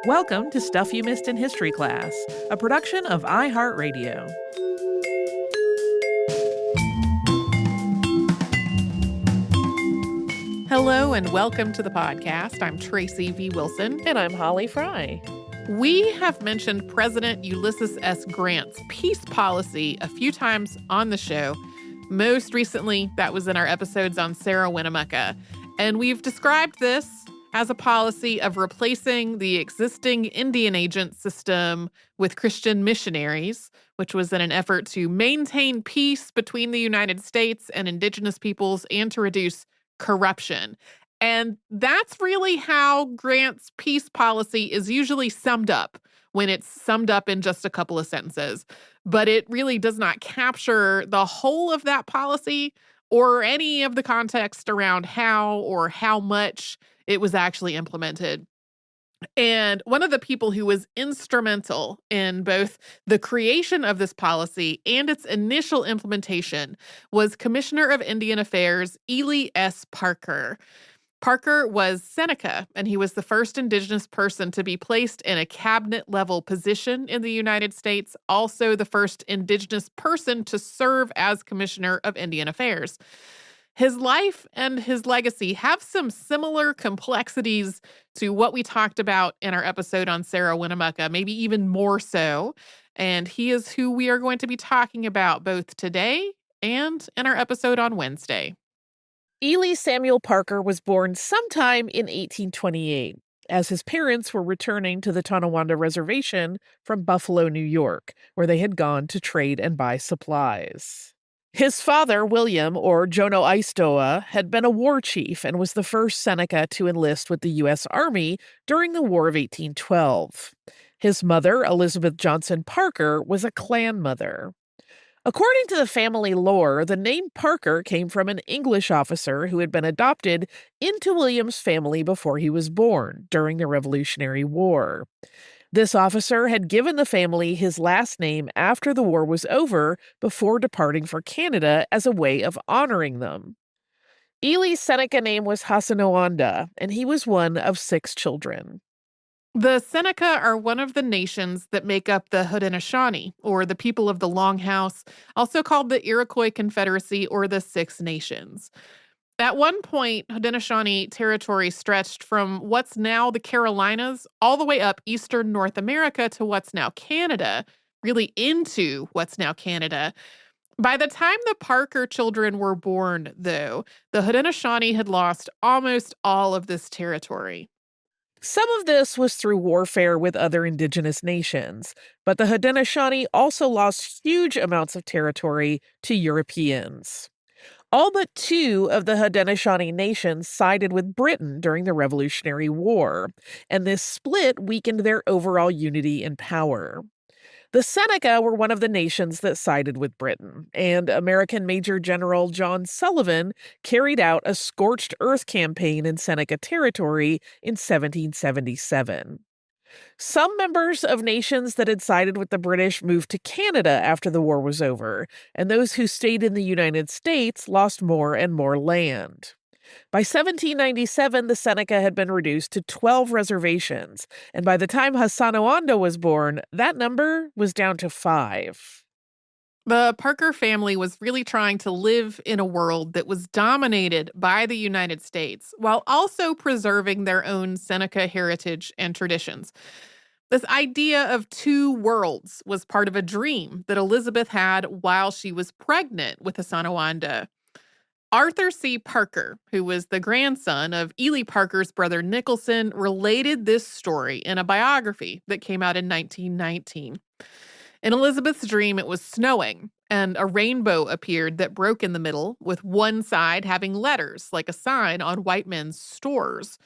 Welcome to Stuff You Missed in History Class, a production of iHeartRadio. Hello and welcome to the podcast. I'm Tracy V. Wilson. And I'm Holly Fry. We have mentioned President Ulysses S. Grant's peace policy a few times on the show. Most recently, that was in our episodes on Sarah Winnemucca. And we've described this as a policy of replacing the existing Indian agent system with Christian missionaries, which was in an effort to maintain peace between the United States and Indigenous peoples and to reduce corruption. And that's really how Grant's peace policy is usually summed up when it's summed up in just a couple of sentences. But it really does not capture the whole of that policy or any of the context around how or how much it was actually implemented. And one of the people who was instrumental in both the creation of this policy and its initial implementation was Commissioner of Indian Affairs Ely S. Parker. Parker was Seneca, and he was the first Indigenous person to be placed in a cabinet-level position in the United States, also the first Indigenous person to serve as Commissioner of Indian Affairs. His life and his legacy have some similar complexities to what we talked about in our episode on Sarah Winnemucca, maybe even more so. And he is who we are going to be talking about both today and in our episode on Wednesday. Ely Samuel Parker was born sometime in 1828, as his parents were returning to the Tonawanda Reservation from Buffalo, New York, where they had gone to trade and buy supplies. His father, William, or Jono Aistoa, had been a war chief and was the first Seneca to enlist with the U.S. Army during the War of 1812. His mother, Elizabeth Johnson Parker, was a clan mother. According to the family lore, the name Parker came from an English officer who had been adopted into William's family before he was born during the Revolutionary War. This officer had given the family his last name after the war was over before departing for Canada as a way of honoring them. Ely's Seneca name was Tonawanda, and he was one of 6 children. The Seneca are one of the nations that make up the Haudenosaunee, or the people of the Longhouse, also called the Iroquois Confederacy or the Six Nations. At one point, Haudenosaunee territory stretched from what's now the Carolinas all the way up eastern North America to what's now Canada, really into what's now Canada. By the time the Parker children were born, though, the Haudenosaunee had lost almost all of this territory. Some of this was through warfare with other indigenous nations, but the Haudenosaunee also lost huge amounts of territory to Europeans. All but 2 of the Haudenosaunee nations sided with Britain during the Revolutionary War, and this split weakened their overall unity and power. The Seneca were one of the nations that sided with Britain, and American Major General John Sullivan carried out a scorched earth campaign in Seneca territory in 1777. Some members of nations that had sided with the British moved to Canada after the war was over, and those who stayed in the United States lost more and more land. By 1797, the Seneca had been reduced to 12 reservations, and by the time Tonawanda was born, that number was down to 5. The Parker family was really trying to live in a world that was dominated by the United States while also preserving their own Seneca heritage and traditions. This idea of 2 worlds was part of a dream that Elizabeth had while she was pregnant with Tonawanda. Arthur C. Parker, who was the grandson of Ely Parker's brother Nicholson, related this story in a biography that came out in 1919. In Elizabeth's dream, it was snowing, and a rainbow appeared that broke in the middle, with one side having letters like a sign on white men's stores.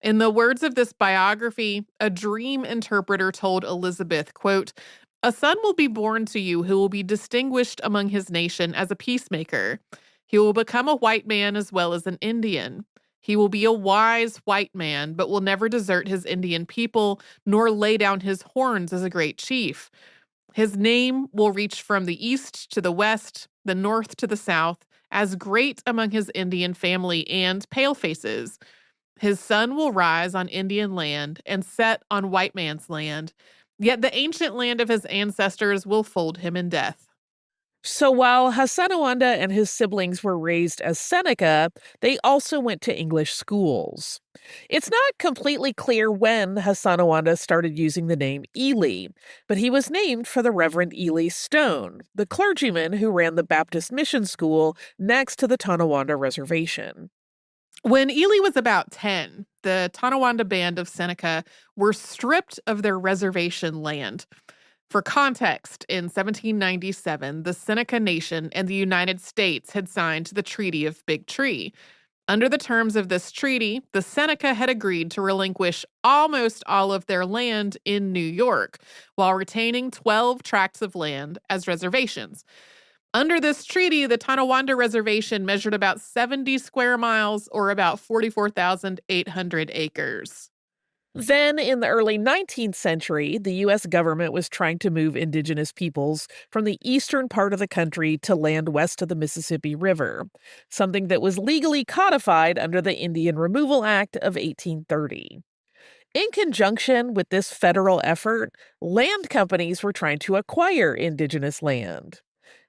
In the words of this biography, a dream interpreter told Elizabeth, quote, "A son will be born to you who will be distinguished among his nation as a peacemaker. He will become a white man as well as an Indian. He will be a wise white man, but will never desert his Indian people, nor lay down his horns as a great chief. His name will reach from the east to the west, the north to the south, as great among his Indian family and palefaces. His sun will rise on Indian land and set on white man's land, yet the ancient land of his ancestors will fold him in death. So while Hasanawanda and his siblings were raised as Seneca, they also went to English schools. It's not completely clear when Hasanawanda started using the name Ely, but he was named for the Reverend Ely Stone, the clergyman who ran the Baptist mission school next to the Tonawanda Reservation. When Ely was about 10, the Tonawanda band of Seneca were stripped of their reservation land. For context, in 1797, the Seneca Nation and the United States had signed the Treaty of Big Tree. Under the terms of this treaty, the Seneca had agreed to relinquish almost all of their land in New York, while retaining 12 tracts of land as reservations. Under this treaty, the Tonawanda Reservation measured about 70 square miles, or about 44,800 acres. Then, in the early 19th century, the U.S. government was trying to move indigenous peoples from the eastern part of the country to land west of the Mississippi River, something that was legally codified under the Indian Removal Act of 1830. In conjunction with this federal effort, land companies were trying to acquire indigenous land.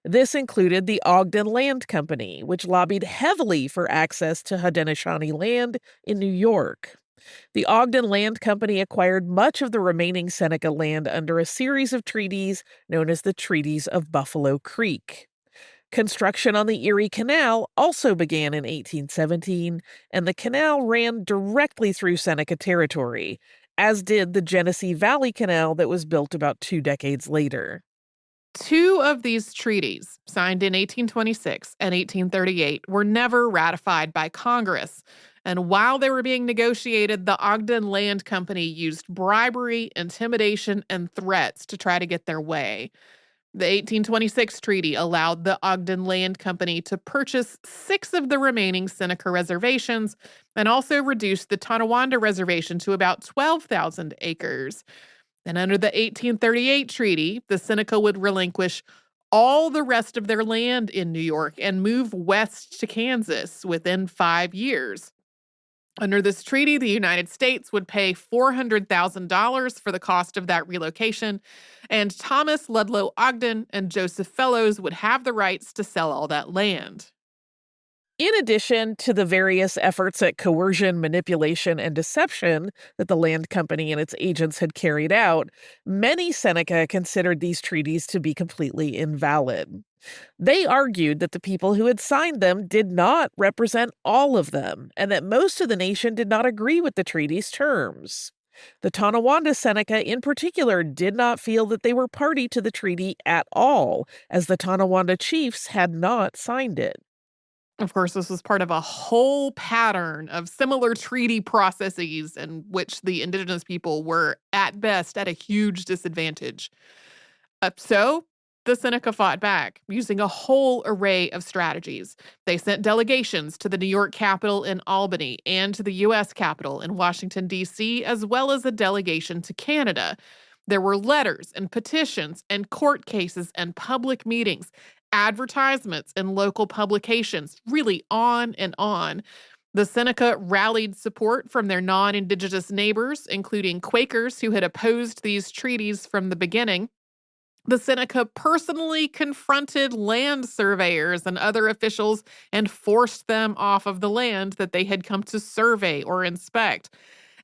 This included the Ogden Land Company, which lobbied heavily for access to Haudenosaunee land in New York. The Ogden Land Company acquired much of the remaining Seneca land under a series of treaties known as the Treaties of Buffalo Creek. Construction on the Erie Canal also began in 1817, and the canal ran directly through Seneca territory, as did the Genesee Valley Canal that was built about 2 decades later. Two of these treaties, signed in 1826 and 1838, were never ratified by Congress. And while they were being negotiated, the Ogden Land Company used bribery, intimidation, and threats to try to get their way. The 1826 treaty allowed the Ogden Land Company to purchase 6 of the remaining Seneca reservations and also reduced the Tonawanda Reservation to about 12,000 acres. And under the 1838 treaty, the Seneca would relinquish all the rest of their land in New York and move west to Kansas within 5 years. Under this treaty, the United States would pay $400,000 for the cost of that relocation, and Thomas Ludlow Ogden and Joseph Fellows would have the rights to sell all that land. In addition to the various efforts at coercion, manipulation, and deception that the land company and its agents had carried out, many Seneca considered these treaties to be completely invalid. They argued that the people who had signed them did not represent all of them, and that most of the nation did not agree with the treaty's terms. The Tonawanda Seneca, in particular, did not feel that they were party to the treaty at all, as the Tonawanda chiefs had not signed it. Of course, this was part of a whole pattern of similar treaty processes in which the indigenous people were, at best, at a huge disadvantage. So, the Seneca fought back using a whole array of strategies. They sent delegations to the New York Capitol in Albany and to the U.S. Capitol in Washington, D.C., as well as a delegation to Canada. There were letters and petitions and court cases and public meetings, advertisements in local publications, really on and on. The Seneca rallied support from their non-Indigenous neighbors, including Quakers who had opposed these treaties from the beginning. The Seneca personally confronted land surveyors and other officials and forced them off of the land that they had come to survey or inspect.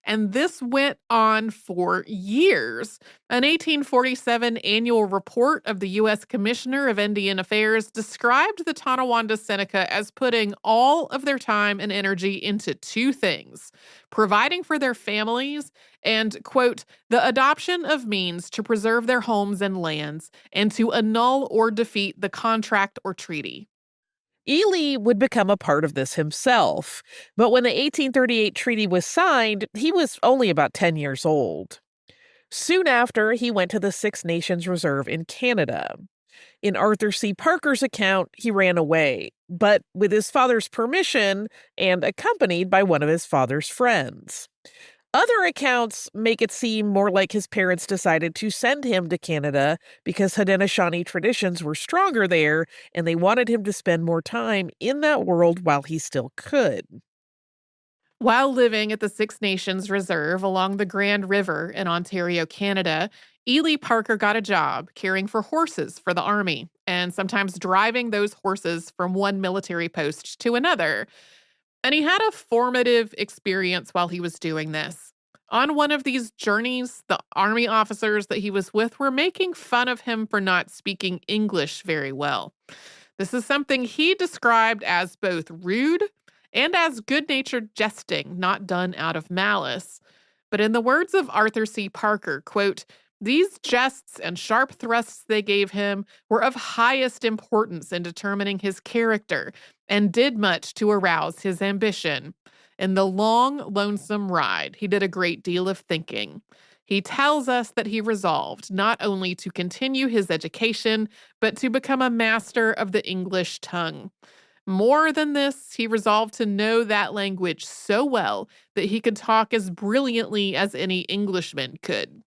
And this went on for years. An 1847 annual report of the U.S. Commissioner of Indian Affairs described the Tonawanda Seneca as putting all of their time and energy into 2 things: providing for their families and, quote, the adoption of means to preserve their homes and lands and to annul or defeat the contract or treaty. Ely would become a part of this himself, but when the 1838 treaty was signed, he was only about 10 years old. Soon after, he went to the Six Nations Reserve in Canada. In Arthur C. Parker's account, he ran away, but with his father's permission and accompanied by one of his father's friends. Other accounts make it seem more like his parents decided to send him to Canada because Haudenosaunee traditions were stronger there, and they wanted him to spend more time in that world while he still could. While living at the Six Nations Reserve along the Grand River in Ontario, Canada, Ely Parker got a job caring for horses for the Army and sometimes driving those horses from one military post to another. And he had a formative experience while he was doing this. On one of these journeys, the Army officers that he was with were making fun of him for not speaking English very well. This is something he described as both rude and as good natured jesting, not done out of malice. But in the words of Arthur C. Parker, quote, these jests and sharp thrusts they gave him were of highest importance in determining his character and did much to arouse his ambition. In the long, lonesome ride, he did a great deal of thinking. He tells us that he resolved not only to continue his education, but to become a master of the English tongue. More than this, he resolved to know that language so well that he could talk as brilliantly as any Englishman could.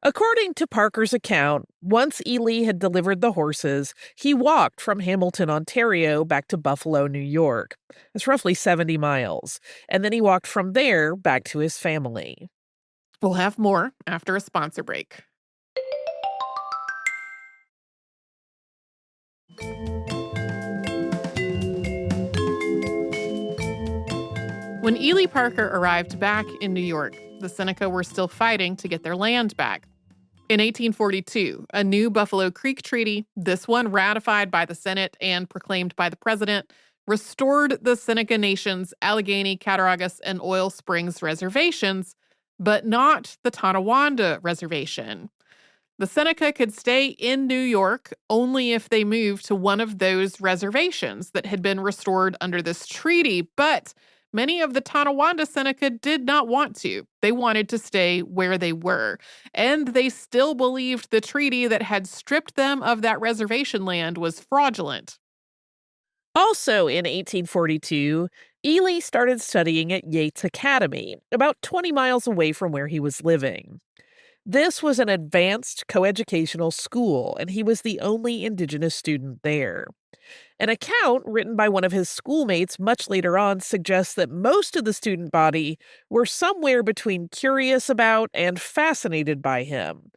According to Parker's account, once Ely had delivered the horses, he walked from Hamilton, Ontario, back to Buffalo, New York. That's roughly 70 miles. And then he walked from there back to his family. We'll have more after a sponsor break. When Ely Parker arrived back in New York, the Seneca were still fighting to get their land back. In 1842, a new Buffalo Creek Treaty, this one ratified by the Senate and proclaimed by the president, restored the Seneca Nation's Allegheny, Cattaraugus, and Oil Springs reservations, but not the Tonawanda Reservation. The Seneca could stay in New York only if they moved to one of those reservations that had been restored under this treaty, but many of the Tonawanda Seneca did not want to. They wanted to stay where they were, and they still believed the treaty that had stripped them of that reservation land was fraudulent. Also in 1842, Ely started studying at Yates Academy, about 20 miles away from where he was living. This was an advanced coeducational school, and he was the only Indigenous student there. An account written by one of his schoolmates much later on suggests that most of the student body were somewhere between curious about and fascinated by him.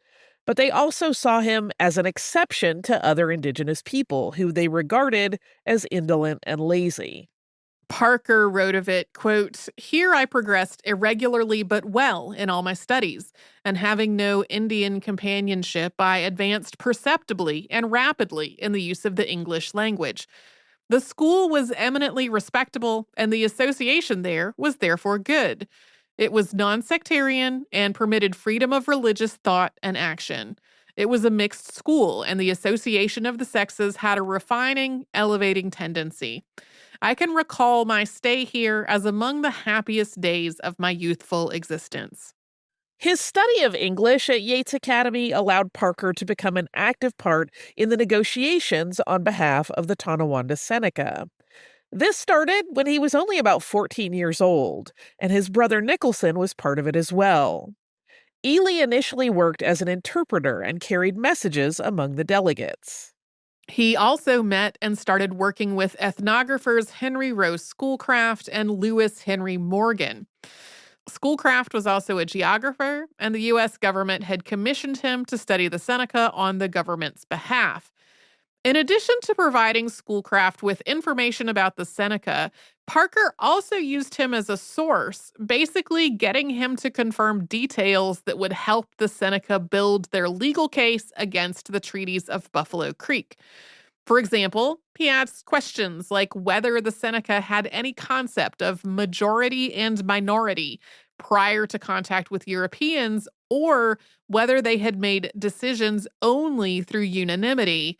But they also saw him as an exception to other Indigenous people who they regarded as indolent and lazy. Parker wrote of it, quote, here I progressed irregularly but well in all my studies, and having no Indian companionship, I advanced perceptibly and rapidly in the use of the English language. The school was eminently respectable, and the association there was therefore good. It was non-sectarian and permitted freedom of religious thought and action. It was a mixed school, and the association of the sexes had a refining, elevating tendency. I can recall my stay here as among the happiest days of my youthful existence. His study of English at Yates Academy allowed Parker to become an active part in the negotiations on behalf of the Tonawanda Seneca. This started when he was only about 14 years old, and his brother Nicholson was part of it as well. Ely initially worked as an interpreter and carried messages among the delegates. He also met and started working with ethnographers Henry Rose Schoolcraft and Lewis Henry Morgan. Schoolcraft was also a geographer, and the U.S. government had commissioned him to study the Seneca on the government's behalf. In addition to providing Schoolcraft with information about the Seneca, Parker also used him as a source, basically getting him to confirm details that would help the Seneca build their legal case against the treaties of Buffalo Creek. For example, he asked questions like whether the Seneca had any concept of majority and minority prior to contact with Europeans, or whether they had made decisions only through unanimity.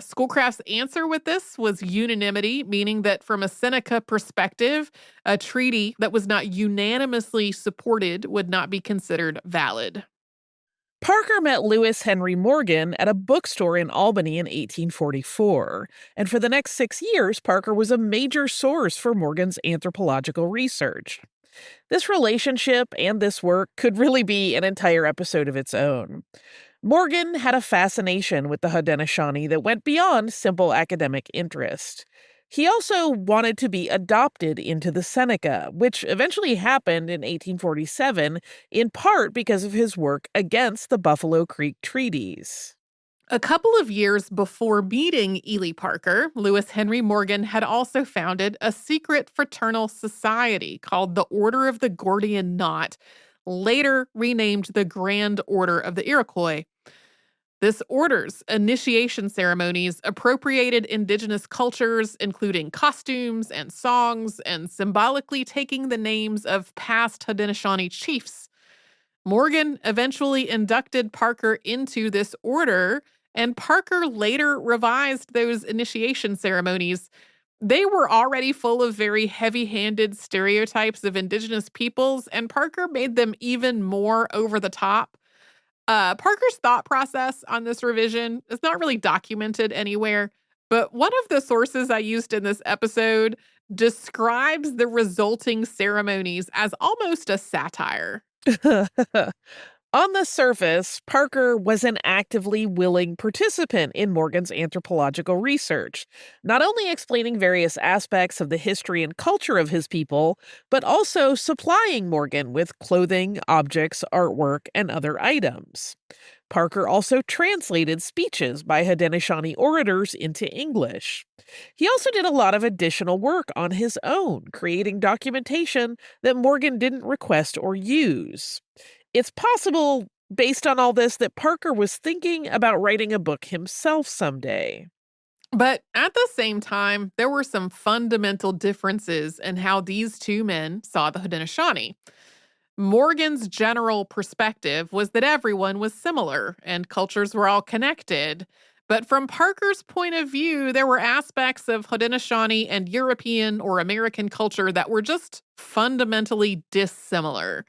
Schoolcraft's answer with this was unanimity, meaning that from a Seneca perspective, a treaty that was not unanimously supported would not be considered valid. Parker met Lewis Henry Morgan at a bookstore in Albany in 1844, and for the next 6 years, Parker was a major source for Morgan's anthropological research. This relationship and this work could really be an entire episode of its own. Morgan had a fascination with the Haudenosaunee that went beyond simple academic interest. He also wanted to be adopted into the Seneca, which eventually happened in 1847, in part because of his work against the Buffalo Creek treaties. A couple of years before meeting Ely Parker, Lewis Henry Morgan had also founded a secret fraternal society called the Order of the Gordian Knot, later renamed the Grand Order of the Iroquois. This order's initiation ceremonies appropriated indigenous cultures, including costumes and songs, and symbolically taking the names of past Haudenosaunee chiefs. Morgan eventually inducted Parker into this order, and Parker later revised those initiation ceremonies. They were already full of very heavy-handed stereotypes of indigenous peoples, and Parker made them even more over the top. Parker's thought process on this revision is not really documented anywhere, but one of the sources I used in this episode describes the resulting ceremonies as almost a satire. On the surface, Parker was an actively willing participant in Morgan's anthropological research, not only explaining various aspects of the history and culture of his people, but also supplying Morgan with clothing, objects, artwork, and other items. Parker also translated speeches by Haudenosaunee orators into English. He also did a lot of additional work on his own, creating documentation that Morgan didn't request or use. It's possible, based on all this, that Parker was thinking about writing a book himself someday. But at the same time, there were some fundamental differences in how these two men saw the Haudenosaunee. Morgan's general perspective was that everyone was similar and cultures were all connected. But from Parker's point of view, there were aspects of Haudenosaunee and European or American culture that were just fundamentally dissimilar.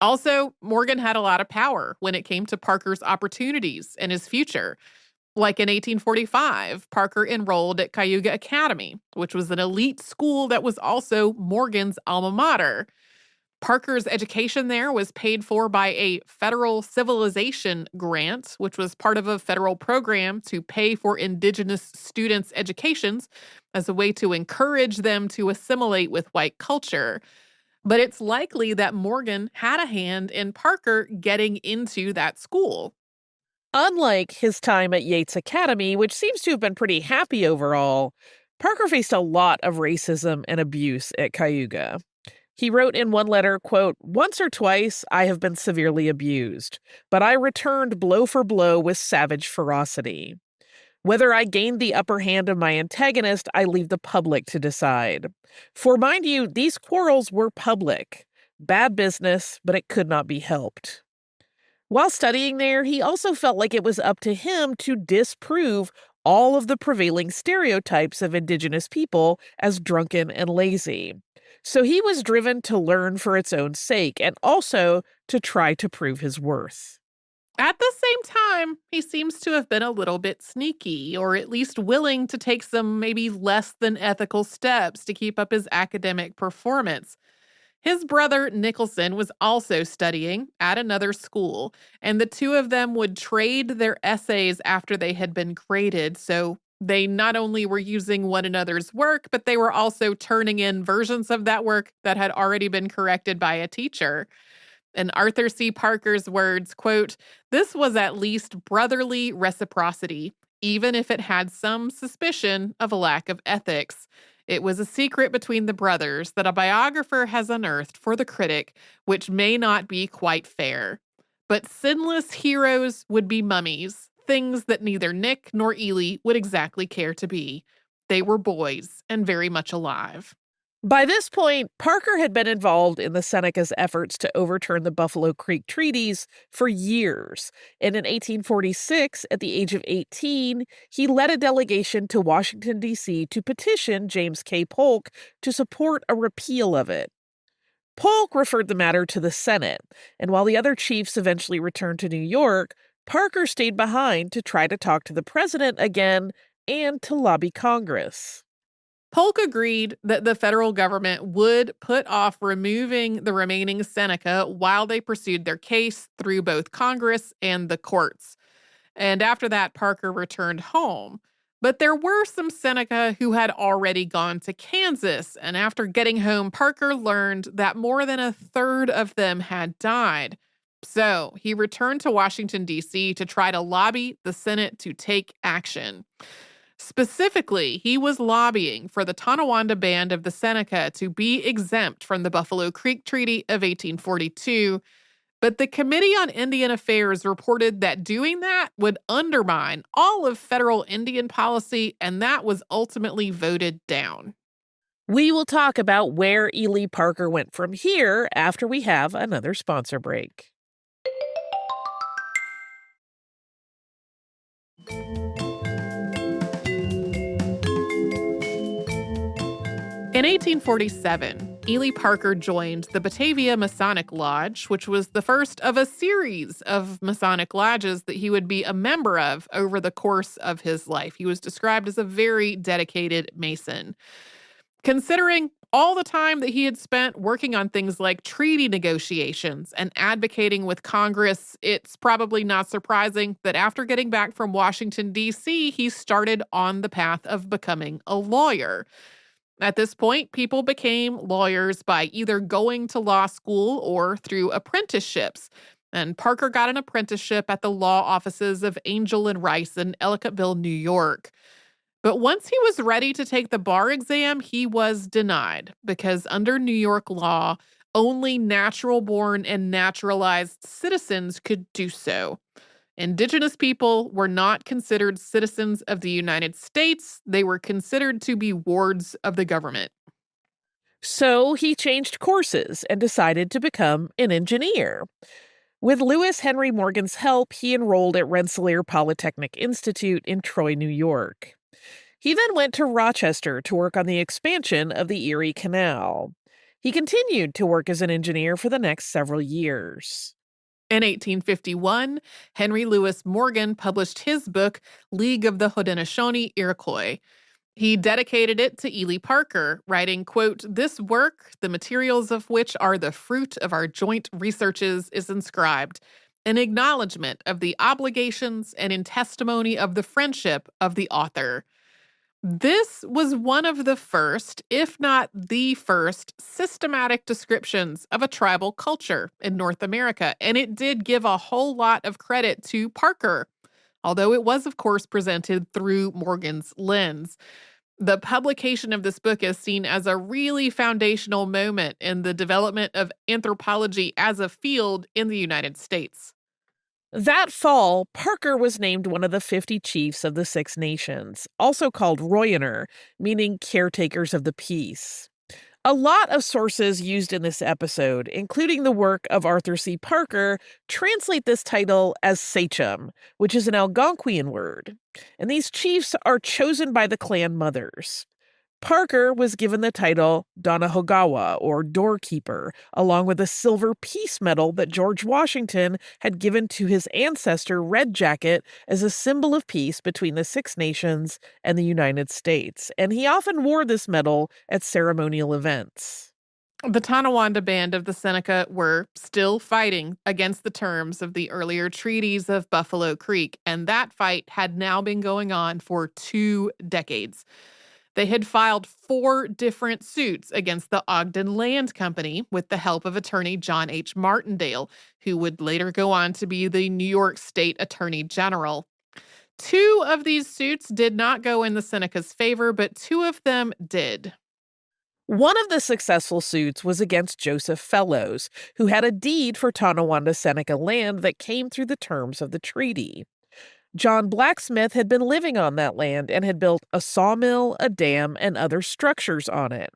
Also, Morgan had a lot of power when it came to Parker's opportunities and his future. Like in 1845, Parker enrolled at Cayuga Academy, which was an elite school that was also Morgan's alma mater. Parker's education there was paid for by a federal civilization grant, which was part of a federal program to pay for indigenous students' educations as a way to encourage them to assimilate with white culture. But it's likely that Morgan had a hand in Parker getting into that school. Unlike his time at Yates Academy, which seems to have been pretty happy overall, Parker faced a lot of racism and abuse at Cayuga. He wrote in one letter, quote, "Once or twice I have been severely abused, but I returned blow for blow with savage ferocity. Whether I gained the upper hand of my antagonist, I leave the public to decide. For mind you, these quarrels were public. Bad business, but it could not be helped." While studying there, he also felt like it was up to him to disprove all of the prevailing stereotypes of indigenous people as drunken and lazy. So he was driven to learn for its own sake and also to try to prove his worth. At the same time, he seems to have been a little bit sneaky, or at least willing to take some maybe less than ethical steps to keep up his academic performance. His brother Nicholson was also studying at another school, and the two of them would trade their essays after they had been graded. So they not only were using one another's work, but they were also turning in versions of that work that had already been corrected by a teacher. In Arthur C. Parker's words, quote, "This was at least brotherly reciprocity, even if it had some suspicion of a lack of ethics. It was a secret between the brothers that a biographer has unearthed for the critic, which may not be quite fair. But sinless heroes would be mummies, things that neither Nick nor Ely would exactly care to be. They were boys and very much alive." By this point, Parker had been involved in the Seneca's efforts to overturn the Buffalo Creek treaties for years, and in 1846, at the age of 18, he led a delegation to Washington, D.C. to petition James K. Polk to support a repeal of it. Polk referred the matter to the Senate, and while the other chiefs eventually returned to New York, Parker stayed behind to try to talk to the president again and to lobby Congress. Polk agreed that the federal government would put off removing the remaining Seneca while they pursued their case through both Congress and the courts. And after that, Parker returned home. But there were some Seneca who had already gone to Kansas, and after getting home, Parker learned that more than a third of them had died. So he returned to Washington, D.C. to try to lobby the Senate to take action. Specifically, he was lobbying for the Tonawanda Band of the Seneca to be exempt from the Buffalo Creek Treaty of 1842. But the Committee on Indian Affairs reported that doing that would undermine all of federal Indian policy, and that was ultimately voted down. We will talk about where Ely Parker went from here after we have another sponsor break. In 1847, Ely Parker joined the Batavia Masonic Lodge, which was the first of a series of Masonic lodges that he would be a member of over the course of his life. He was described as a very dedicated Mason. Considering all the time that he had spent working on things like treaty negotiations and advocating with Congress, it's probably not surprising that after getting back from Washington, D.C., he started on the path of becoming a lawyer. At this point, people became lawyers by either going to law school or through apprenticeships. And Parker got an apprenticeship at the law offices of Angel and Rice in Ellicottville, New York. But once he was ready to take the bar exam, he was denied because under New York law, only natural-born and naturalized citizens could do so. Indigenous people were not considered citizens of the United States. They were considered to be wards of the government. So he changed courses and decided to become an engineer. With Lewis Henry Morgan's help, he enrolled at Rensselaer Polytechnic Institute in Troy, New York. He then went to Rochester to work on the expansion of the Erie Canal. He continued to work as an engineer for the next several years. In 1851, Henry Louis Morgan published his book, League of the Haudenosaunee-Iroquois. He dedicated it to Ely Parker, writing, quote, "This work, the materials of which are the fruit of our joint researches, is inscribed, in acknowledgement of the obligations and in testimony of the friendship of the author." This was one of the first, if not the first, systematic descriptions of a tribal culture in North America, and it did give a whole lot of credit to Parker, although it was, of course, presented through Morgan's lens. The publication of this book is seen as a really foundational moment in the development of anthropology as a field in the United States. That fall, Parker was named one of the 50 chiefs of the Six Nations, also called Royaner, meaning caretakers of the peace. A lot of sources used in this episode, including the work of Arthur C. Parker, translate this title as sachem, which is an Algonquian word. And these chiefs are chosen by the clan mothers. Parker was given the title Donahogawa, or doorkeeper, along with a silver peace medal that George Washington had given to his ancestor Red Jacket as a symbol of peace between the Six Nations and the United States, and he often wore this medal at ceremonial events. The Tonawanda Band of the Seneca were still fighting against the terms of the earlier treaties of Buffalo Creek, and that fight had now been going on for 2 decades. They had filed 4 different suits against the Ogden Land Company with the help of attorney John H. Martindale, who would later go on to be the New York State Attorney General. 2 of these suits did not go in the Seneca's favor, but 2 of them did. One of the successful suits was against Joseph Fellows, who had a deed for Tonawanda Seneca land that came through the terms of the treaty. John Blacksmith had been living on that land and had built a sawmill, a dam, and other structures on it.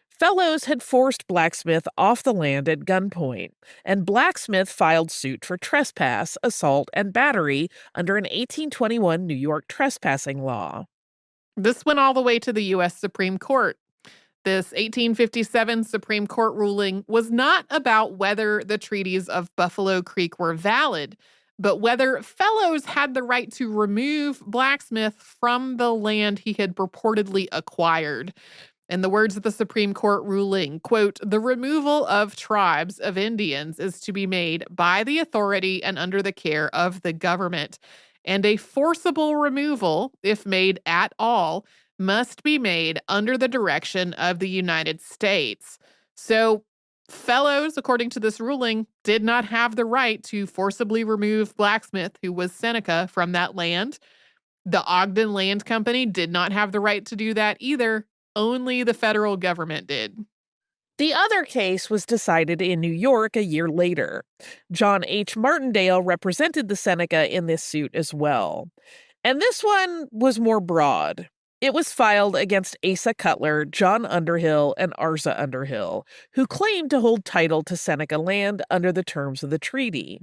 Fellows had forced Blacksmith off the land at gunpoint, and Blacksmith filed suit for trespass, assault, and battery under an 1821 New York trespassing law. This went all the way to the U.S. Supreme Court. This 1857 Supreme Court ruling was not about whether the treaties of Buffalo Creek were valid, but whether Fellows had the right to remove Blacksmith from the land he had purportedly acquired. In the words of the Supreme Court ruling, quote, "The removal of tribes of Indians is to be made by the authority and under the care of the government. and a forcible removal, if made at all, must be made under the direction of the United States. So, Fellows, according to this ruling, did not have the right to forcibly remove Blacksmith, who was Seneca, from that land. The Ogden Land Company did not have the right to do that either. Only the federal government did. The other case was decided in New York a year later. John H. Martindale represented the Seneca in this suit as well. And this one was more broad. It was filed against Asa Cutler, John Underhill, and Arza Underhill, who claimed to hold title to Seneca land under the terms of the treaty.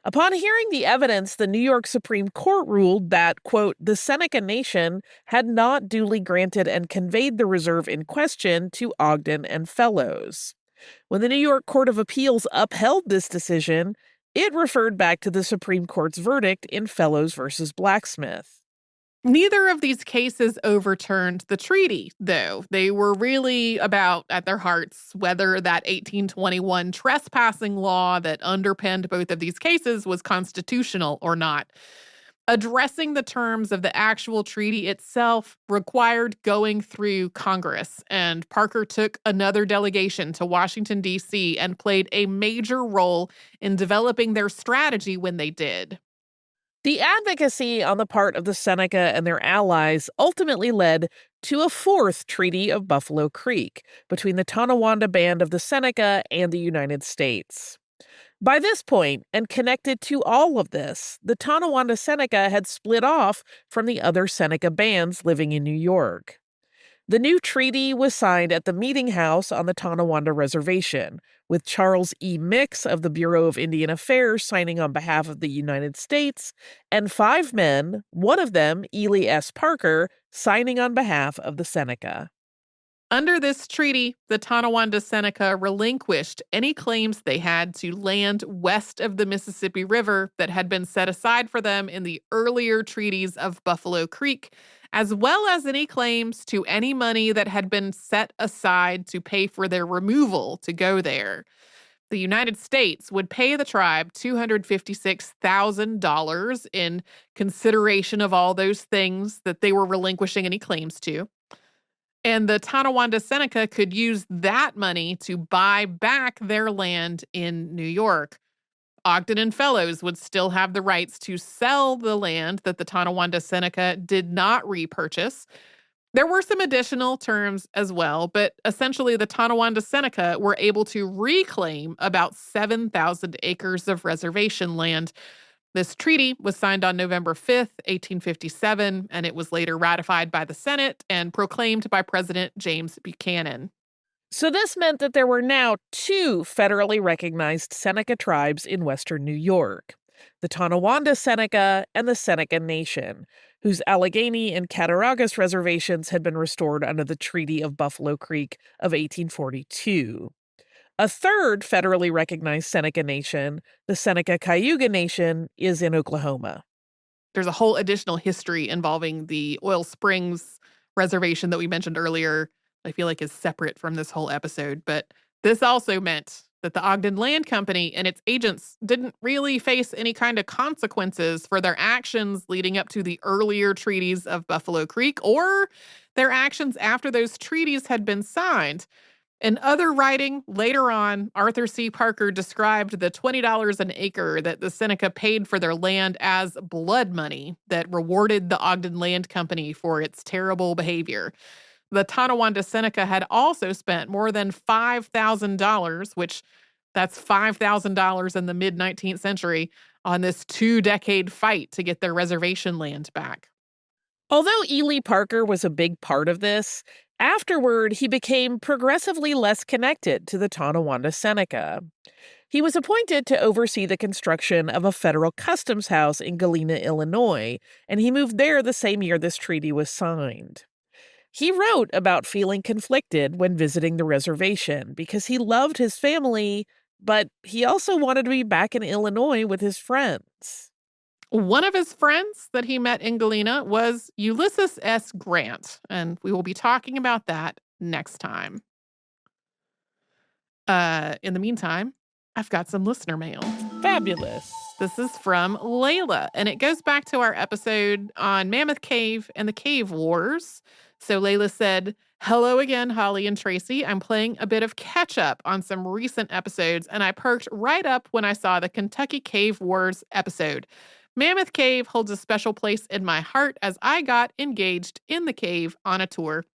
Upon hearing the evidence, the New York Supreme Court ruled that, quote, the Seneca Nation had not duly granted and conveyed the reserve in question to Ogden and Fellows. When the New York Court of Appeals upheld this decision, it referred back to the Supreme Court's verdict in Fellows versus Blacksmith. Neither of these cases overturned the treaty, though. They were really about, at their hearts, whether that 1821 trespassing law that underpinned both of these cases was constitutional or not. Addressing the terms of the actual treaty itself required going through Congress, and Parker took another delegation to Washington, D.C., and played a major role in developing their strategy when they did. The advocacy on the part of the Seneca and their allies ultimately led to a fourth Treaty of Buffalo Creek between the Tonawanda Band of the Seneca and the United States. By this point, and connected to all of this, the Tonawanda Seneca had split off from the other Seneca bands living in New York. The new treaty was signed at the Meeting House on the Tonawanda Reservation, with Charles E. Mix of the Bureau of Indian Affairs signing on behalf of the United States, and 5 men, one of them, Ely S. Parker, signing on behalf of the Seneca. Under this treaty, the Tonawanda Seneca relinquished any claims they had to land west of the Mississippi River that had been set aside for them in the earlier treaties of Buffalo Creek, as well as any claims to any money that had been set aside to pay for their removal to go there. The United States would pay the tribe $256,000 in consideration of all those things that they were relinquishing any claims to. And the Tonawanda Seneca could use that money to buy back their land in New York. Ogden and Fellows would still have the rights to sell the land that the Tonawanda Seneca did not repurchase. There were some additional terms as well, but essentially the Tonawanda Seneca were able to reclaim about 7,000 acres of reservation land. This treaty was signed on November 5th, 1857, and it was later ratified by the Senate and proclaimed by President James Buchanan. So this meant that there were now 2 federally recognized Seneca tribes in western New York, the Tonawanda Seneca and the Seneca Nation, whose Allegheny and Cattaraugus reservations had been restored under the Treaty of Buffalo Creek of 1842. A third federally recognized Seneca Nation, the Seneca Cayuga Nation, is in Oklahoma. There's a whole additional history involving the Oil Springs reservation that we mentioned earlier. I feel like is separate from this whole episode, but this also meant that the Ogden Land Company and its agents didn't really face any kind of consequences for their actions leading up to the earlier treaties of Buffalo Creek or their actions after those treaties had been signed. In other writing later on, Arthur C. Parker described the $20 an acre that the Seneca paid for their land as blood money that rewarded the Ogden Land Company for its terrible behavior. The Tonawanda Seneca had also spent more than $5,000, which that's $5,000 in the mid-19th century, on this 2-decade fight to get their reservation land back. Although Ely Parker was a big part of this, afterward he became progressively less connected to the Tonawanda Seneca. He was appointed to oversee the construction of a federal customs house in Galena, Illinois, and he moved there the same year this treaty was signed. He wrote about feeling conflicted when visiting the reservation because he loved his family, but he also wanted to be back in Illinois with his friends. One of his friends that he met in Galena was Ulysses S. Grant, and we will be talking about that next time. In the meantime, I've got some listener mail. Fabulous. This is from Layla, and it goes back to our episode on Mammoth Cave and the Cave Wars. So Layla said, "Hello again, Holly and Tracy. I'm playing a bit of catch up on some recent episodes, and I perked right up when I saw the Kentucky Cave Wars episode. Mammoth Cave holds a special place in my heart as I got engaged in the cave on a tour.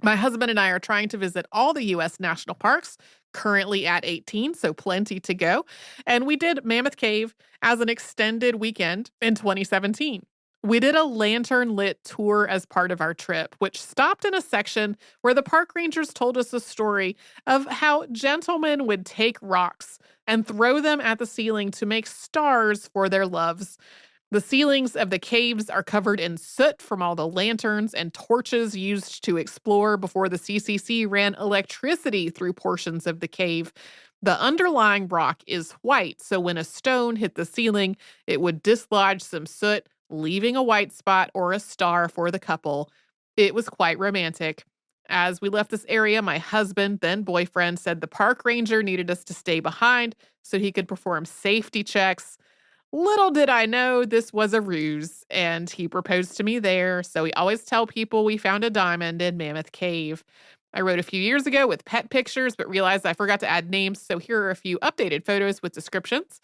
My husband and I are trying to visit all the U.S. national parks, currently at 18, so plenty to go. And we did Mammoth Cave as an extended weekend in 2017. We did a lantern lit tour as part of our trip, which stopped in a section where the park rangers told us a story of how gentlemen would take rocks and throw them at the ceiling to make stars for their loves. The ceilings of the caves are covered in soot from all the lanterns and torches used to explore before the CCC ran electricity through portions of the cave. The underlying rock is white, so when a stone hit the ceiling, it would dislodge some soot, leaving a white spot or a star for the couple. It was quite romantic. As we left this area, my husband, then boyfriend, said the park ranger needed us to stay behind so he could perform safety checks. Little did I know this was a ruse, and he proposed to me there, so we always tell people we found a diamond in Mammoth Cave. I wrote a few years ago with pet pictures, but realized I forgot to add names, so here are a few updated photos with descriptions.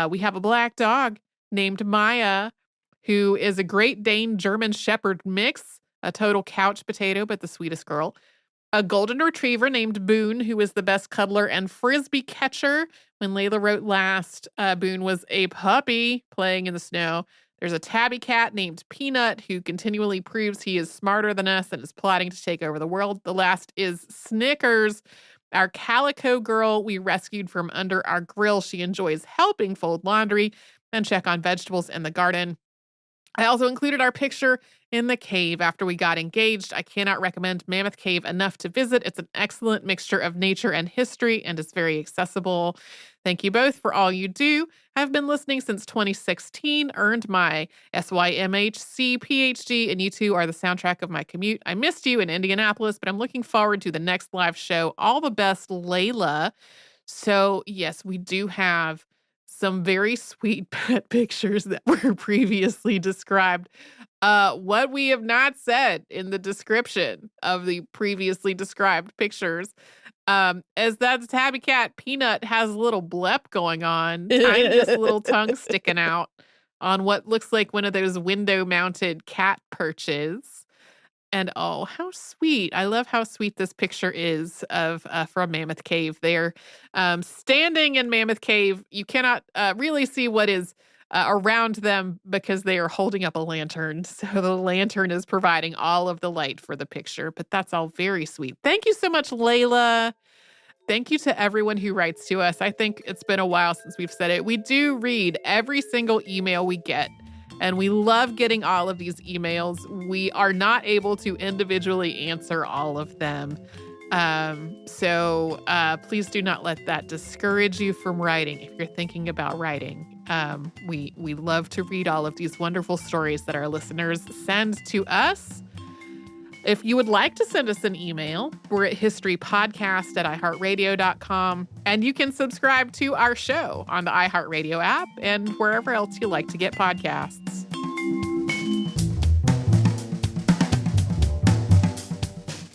We have a black dog named Maya, who is a Great Dane German Shepherd mix, a total couch potato, but the sweetest girl. A golden retriever named Boone, who is the best cuddler and frisbee catcher. When Layla wrote last, Boone was a puppy playing in the snow. There's a tabby cat named Peanut, who continually proves he is smarter than us and is plotting to take over the world. The last is Snickers, our calico girl we rescued from under our grill. She enjoys helping fold laundry and check on vegetables in the garden. I also included our picture in the cave after we got engaged. I cannot recommend Mammoth Cave enough to visit. It's an excellent mixture of nature and history and is very accessible. Thank you both for all you do. I've been listening since 2016, earned my SYMHC PhD, and you two are the soundtrack of my commute. I missed you in Indianapolis, but I'm looking forward to the next live show. All the best, Layla. So, yes, we do have some very sweet pet pictures that were previously described. What we have not said in the description of the previously described pictures is that the tabby cat Peanut has a little blep going on, tiniest little tongue sticking out on what looks like one of those window-mounted cat perches. And oh, how sweet. I love how sweet this picture is of from Mammoth Cave. They're standing in Mammoth Cave. You cannot really see what is around them because they are holding up a lantern. So the lantern is providing all of the light for the picture, but that's all very sweet. Thank you so much, Layla. Thank you to everyone who writes to us. I think it's been a while since we've said it. We do read every single email we get. And we love getting all of these emails. We are not able to individually answer all of them. So please do not let that discourage you from writing if you're thinking about writing. We love to read all of these wonderful stories that our listeners send to us. If you would like to send us an email, we're at historypodcast@iheartradio.com, and you can subscribe to our show on the iHeartRadio app and wherever else you like to get podcasts.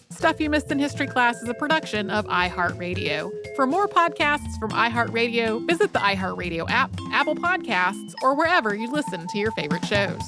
Stuff You Missed in History Class is a production of iHeartRadio. For more podcasts from iHeartRadio, visit the iHeartRadio app, Apple Podcasts, or wherever you listen to your favorite shows.